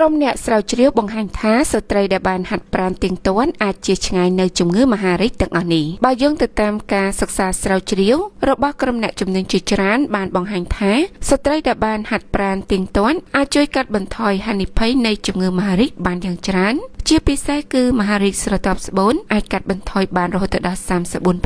ក្រុមអ្នកស្រាវជ្រាវបង្ហាញថាស្ត្រីដែលបានហាត់ប្រាណទៀងទាត់អាចជៀសឆ្ងាយនៅជំងឺមហារីកទាំងអស់នេះបើយោងទៅតាមការសិក្សាស្រាវជ្រាវរបស់ក្រុមអ្នកជំនាញជាច្រើនបានបង្ហាញថាស្ត្រីដែលបានហាត់ប្រាណទៀងទាត់អាចជួយកាត់បន្ថយហានិភ័យនៃជំងឺមហារីកបានយ៉ាងច្រើនជាពិសេសគឺមហារីកស្រទាប់ស្បូនអាចកាត់បន្ថយបានរហូតដល់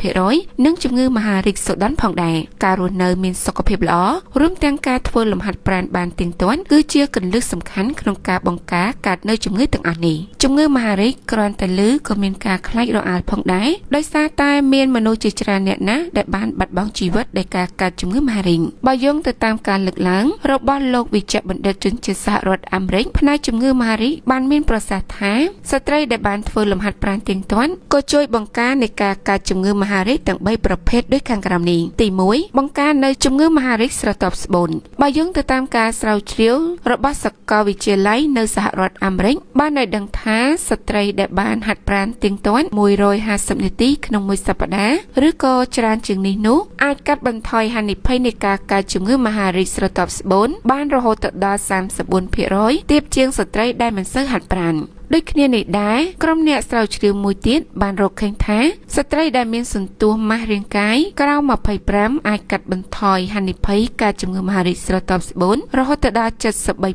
34% និងជំងឺមហារីកសូដន់ផងដែរការរស់នៅមានសុខភាពល្អរួមទាំងការធ្វើលំហាត់ប្រាណបានទៀងទាត់គឺជាគន្លឹះសំខាន់ក្នុងការបង្ការកើតនៅជំងឺទាំងអស់នេះជំងឺមហារីកគ្រាន់តែឮក៏មានការខ្លាចរអាលផងដែរដោយសារតែមានមនុស្សជាច្រើនអ្នកណាដែលបានបាត់បង់ជីវិតដោយការកើតជំងឺមហារីកបើយោងទៅតាមការលើកឡើងរបស់លោកវិជ្ជបណ្ឌិតជនជាតិសហរដ្ឋអាមេរិកផ្នែកជំងឺមហារីកបានមានប្រសាសន៍ថាស្ត្រីដែលបានធ្វើលំហាត់ប្រាណទៀងទាត់ក៏ជួយបង្ការនៃការកើតជំងឺមហារីកទាំង3ប្រភេទដូចខាងក្រោមនេះទី1បង្ការនៅជំងឺមហារីកស្រទាប់ស្បូនបើយោងទៅតាមការស្រាវជ្រាវរបស់សាកលវិទ្យាល័យនៅសហរដ្ឋអាមេរិកបានឲ្យដឹងថាស្ត្រីដែលបានហាត់ប្រាណទៀងទាត់150នាទីក្នុងមួយសប្តាហ៍ឬក៏ច្រើនជាងនេះនោះអាចកាត់បន្ថយហានិភ័យនៃការកើតជំងឺមហារីកស្រទាប់ស្បូនបានរហូតដល់ 34% ទាបជាងស្ត្រីដែលមិនសូវហាត់ប្រាណដូចគ្នានេះដែរក្រុមអ្នកស្រាវជ្រាវមួយទៀតបានរកឃើញថាស្ត្រីដែលមានសន្ទុះម៉ាស់រាងកាយក្រោម25អាចកាត់បន្ថយហានិភ័យកើតជំងឺមហារីកស្រទាប់ស្បូនរហូតដល់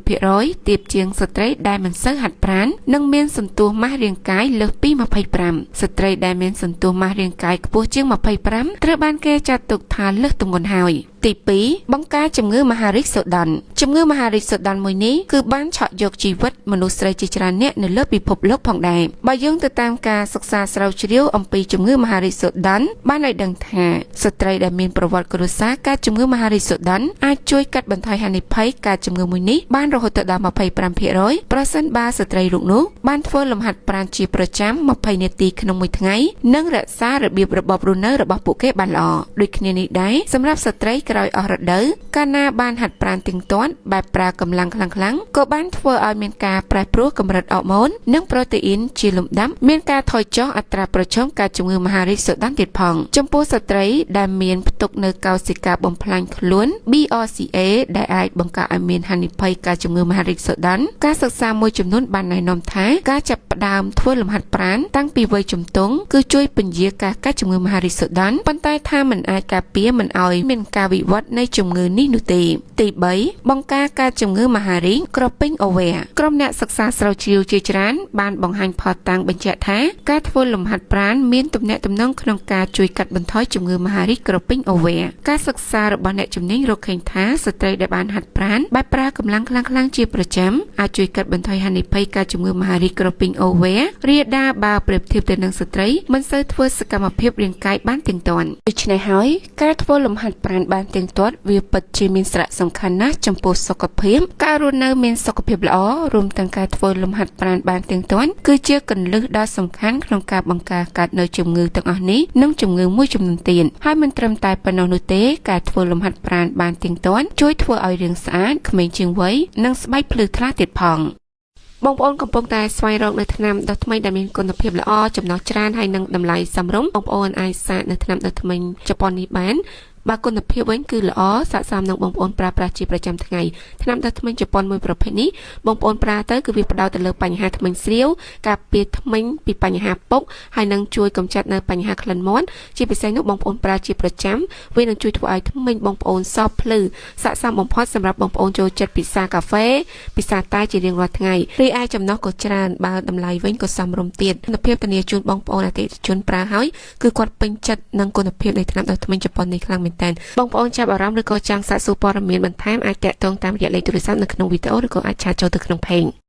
73% ទាបជាងស្ត្រីដែលមិនសូវហាត់ប្រាណនិងមានសន្ទុះម៉ាស់រាងកាយលើសពី25ស្ត្រីដែលមានសន្ទុះម៉ាស់រាងកាយខ្ពស់ជាង25ត្រូវបានគេចាត់ទុកថាលើសទម្ងន់ហើយទី2បង្ការជំងឺមហារីកសូដន់ជំងឺមហារីកសូដន់មួយនេះគឺបានឆក់យកជីវិតមនុស្សស្រីជាច្រើនអ្នកនៅលើពិភពលោកផងដែរបើយោងទៅតាមការសិក្សាស្រាវជ្រាវអំពីជំងឺមហារីកសូដន់បានឲ្យដឹងថាស្ត្រីដែលមានប្រវត្តិគ្រួសារកើតជំងឺមហារីកសូដន់អាចជួយកាត់បន្ថយហានិភ័យកើតជំងឺមួយនេះបានរហូតដល់ 25% ប្រសិនបើស្ត្រីរូបនោះបានធ្វើលំហាត់ប្រាណជាប្រចាំ20នាទីក្នុងមួយថ្ងៃនិងរក្សារបៀបរបបរស់នៅរបស់ពួកគេបានល្អដូចគ្នានេះដែរសម្រាប់ស្ត្រីក្រោយអស់រដូវកាលណាបានហាត់ប្រាណទៀងទាត់បែបប្រើកម្លាំងខ្លាំងៗក៏បានធ្វើឲ្យមានការប្រែប្រួលកម្រិតអរម៉ូននិងប្រូតេអ៊ីនជាលំដាប់មានការថយចុះអត្រាប្រឈមការជំងឺមហារីកសូដន់ទៀតផងចំពោះស្ត្រីដែលមានផ្ទុកនៅកោសិកាបំផ្លាញខ្លួន BRCA ដែលអាចបង្កឲ្យមានហានិភ័យការជំងឺមហារីកសូដន់ការសិក្សាមួយចំនួនបានណែនាំថាការចាប់ផ្ដើមធ្វើលំហាត់ប្រាណតាំងពីវ័យជំទង់គឺជួយពន្យាការកើតជំងឺមហារីកសូដន់ប៉ុន្តែថាមិនអាចការពារមិនឲ្យមានការវិវត្តនៃជំងឺនេះនោះទេទី3បង្ការការជំងឺមហារីកក្រពេញអូវែក្រុមអ្នកសិក្សាស្រាវជ្រាវជាច្រើនបានបង្ហាញផុសតាំងបញ្ជាក់ថាការធ្វើលំហាត់ប្រាណមានទំនាក់ទំនងក្នុងការជួយកាត់បន្ថយជំងឺមហារីកក្រពេញអូវែការសិក្សារបស់អ្នកជំនាញរកឃើញថាស្ត្រីដែលបានហាត់ប្រាណបែបប្រើកម្លាំងខ្លាំងៗជាប្រចាំអាចជួយកាត់បន្ថយហានិភ័យការជំងឺមហារីកក្រពេញអូវែរាលដាលបើប្រៀបធៀបទៅនឹងស្ត្រីមិនសូវធ្វើសកម្មភាពរាងកាយបានទៀងទាត់ដូច្នេះហើយការធ្វើលំហាត់ប្រាណបានទៀងទាត់វាពិតជាមានសារៈសំខាន់ណាស់ចំពោះសុខភាពការរស់នៅមានសុខភាពល្អរួមទាំងការធ្វើលំហាត់ប្រាណបានទៀងទាត់គឺជាគន្លឹះដ៏សំខាន់ក្នុងការបង្ការកើតនៅជំងឺទាំងអស់នេះនិងជំងឺមួយចំនួនទៀតហើយមិនត្រឹមតែប៉ុណ្ណោះនោះទេការធ្វើលំហាត់ប្រាណបានទៀងទាត់ជួយធ្វើឲ្យរាងស្អាតក្មេងជាងវ័យនិងស្បែកភ្លឺថ្លាទៀតផងបងប្អូនកំពុងតែស្វែងរកនៅថ្នាំដុសធ្មេញដែលមានគុណភាពល្អចំណុះច្រើនហើយនិងតម្លៃសមរម្យបងប្អូនអាចសាកនៅថ្នាំដុសធ្មេញជប៉ុននេះបានបើគុណភាពវិញគឺល្អស័ក្តិសមនឹងបងប្អូនប្រើប្រាស់ជាប្រចាំថ្ងៃថ្នាំដុសធ្មេញជប៉ុនមួយប្រភេទនេះបងប្អូនប្រើទៅគឺវាផ្ដោតទៅលើបញ្ហាធ្មេញស្រាវការពារធ្មេញពីបញ្ហាពុកហើយនឹងជួយកម្ចាត់នៅបញ្ហាក្លិនមាត់ជាពិសេសនោះបងប្អូនប្រើជាប្រចាំវានឹងជួយធ្វើឲ្យធ្មេញបងប្អូនសភ្លឺស័ក្តិសមបំផុតសម្រាប់បងប្អូនចូលចិត្តពិសាកាហ្វេពិសាតែជារៀងរាល់ថ្ងៃរីឯចំណុះក៏ច្រើនបើតម្លៃវិញក៏សមរម្យទៀតគុណភាពធានាជូនបងប្អូនអតិថិជនប្រើហើយគឺគាត់ពេញចិត្តនឹងគុណភាពនៃថ្នាំដុសធ្មេញជប៉ុននេះខ្លាំងមែនតើបងប្អូនចាប់អារម្មណ៍ឬក៏ចង់សាកសួរព័ត៌មានបន្ថែមអាចតាក់ទងតាមរយៈលេខទូរស័ព្ទនៅក្នុងវីដេអូឬក៏អាចឆាតចូលទៅក្នុង page